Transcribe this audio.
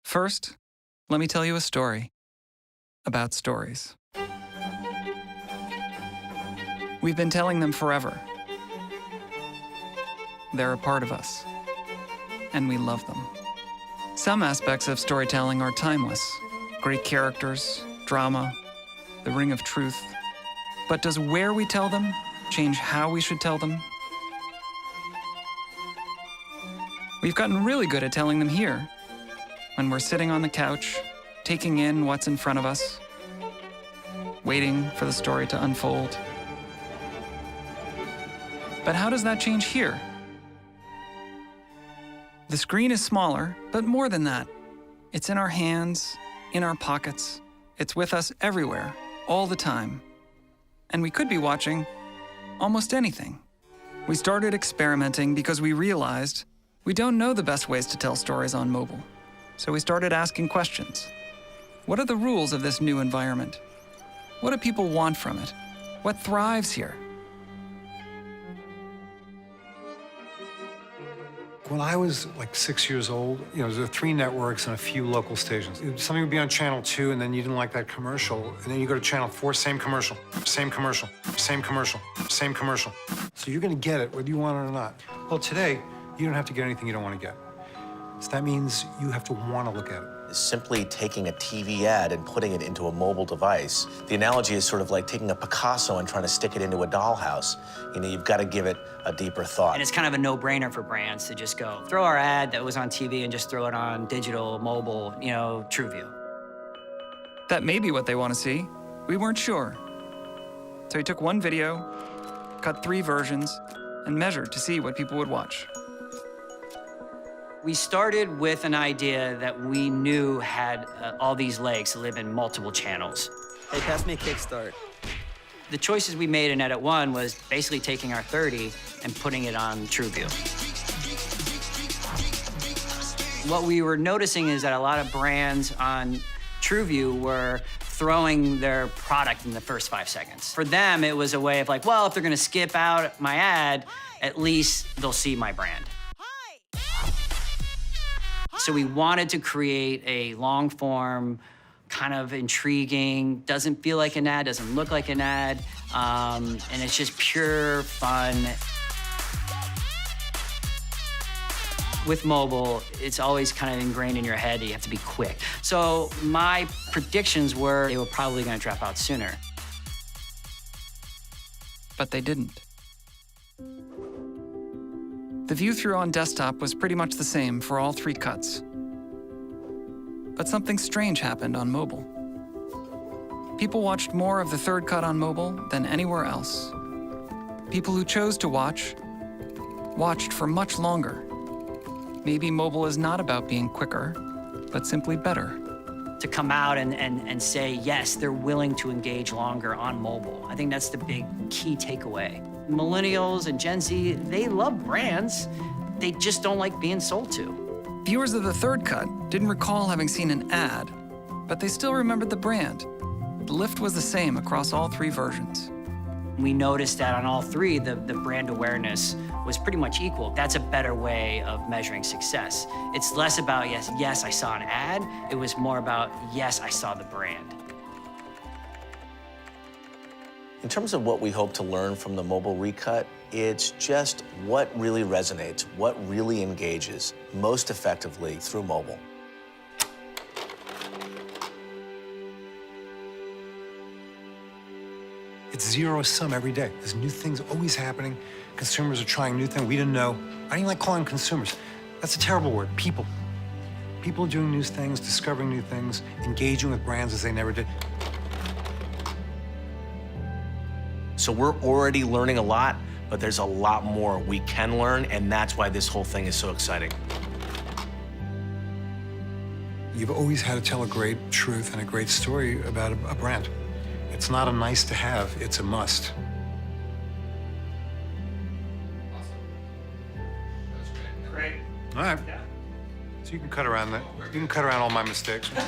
First, let me tell you a story about stories. We've been telling them forever. They're a part of us, and we love them. Some aspects of storytelling are timeless. Great characters, drama, the ring of truth. But does where we tell them change how we should tell them? We've gotten really good at telling them here, when we're sitting on the couch, taking in what's in front of us, waiting for the story to unfold. But how does that change here? The screen is smaller, but more than that. It's in our hands, in our pockets. It's with us everywhere, all the time. And we could be watching almost anything. We started experimenting because we realized we don't know the best ways to tell stories on mobile. So we started asking questions. What are the rules of this new environment? What do people want from it? What thrives here? When I was like 6 years old, there were 3 networks and a few local stations. Something would be on channel 2 and then you didn't like that commercial. And then you go to channel 4, same commercial, same commercial, same commercial, same commercial. So you're gonna get it whether you want it or not. Well, today, you don't have to get anything you don't want to get. So that means you have to want to look at it. Simply taking a TV ad and putting it into a mobile device. The analogy is sort of like taking a Picasso and trying to stick it into a dollhouse. You've got to give it a deeper thought. And it's kind of a no-brainer for brands to just go, throw our ad that was on TV and just throw it on digital, mobile, TrueView. That may be what they want to see. We weren't sure. So we took one video, cut 3 versions, and measured to see what people would watch. We started with an idea that we knew had all these legs to live in multiple channels. Hey, pass me a kickstart. The choices we made in Edit 1 was basically taking our 30 and putting it on TrueView. What we were noticing is that a lot of brands on TrueView were throwing their product in the first 5 seconds. For them, it was a way of like, well, if they're gonna skip out my ad, at least they'll see my brand. So we wanted to create a long-form, kind of intriguing, doesn't feel like an ad, doesn't look like an ad, and it's just pure fun. With mobile, it's always kind of ingrained in your head that you have to be quick. So my predictions were they were probably gonna drop out sooner. But they didn't. The view-through on desktop was pretty much the same for all 3 cuts. But something strange happened on mobile. People watched more of the 3rd cut on mobile than anywhere else. People who chose to watch watched for much longer. Maybe mobile is not about being quicker, but simply better. To come out and say, yes, they're willing to engage longer on mobile. I think that's the big key takeaway. Millennials and Gen Z, they love brands. They just don't like being sold to. Viewers of the 3rd cut didn't recall having seen an ad, but they still remembered the brand. The lift was the same across all 3 versions. We noticed that on all 3, the brand awareness was pretty much equal. That's a better way of measuring success. It's less about, yes, I saw an ad. It was more about, yes, I saw the brand. In terms of what we hope to learn from the mobile recut, it's just what really resonates, what really engages most effectively through mobile. It's zero-sum every day. There's new things always happening. Consumers are trying new things we didn't know. I don't even like calling them consumers. That's a terrible word, people. People are doing new things, discovering new things, engaging with brands as they never did. So we're already learning a lot, but there's a lot more we can learn, and that's why this whole thing is so exciting. You've always had to tell a great truth and a great story about a brand. It's not a nice to have, it's a must. Awesome. That's great. All right. Yeah. So you can cut around that. You can cut around all my mistakes. No,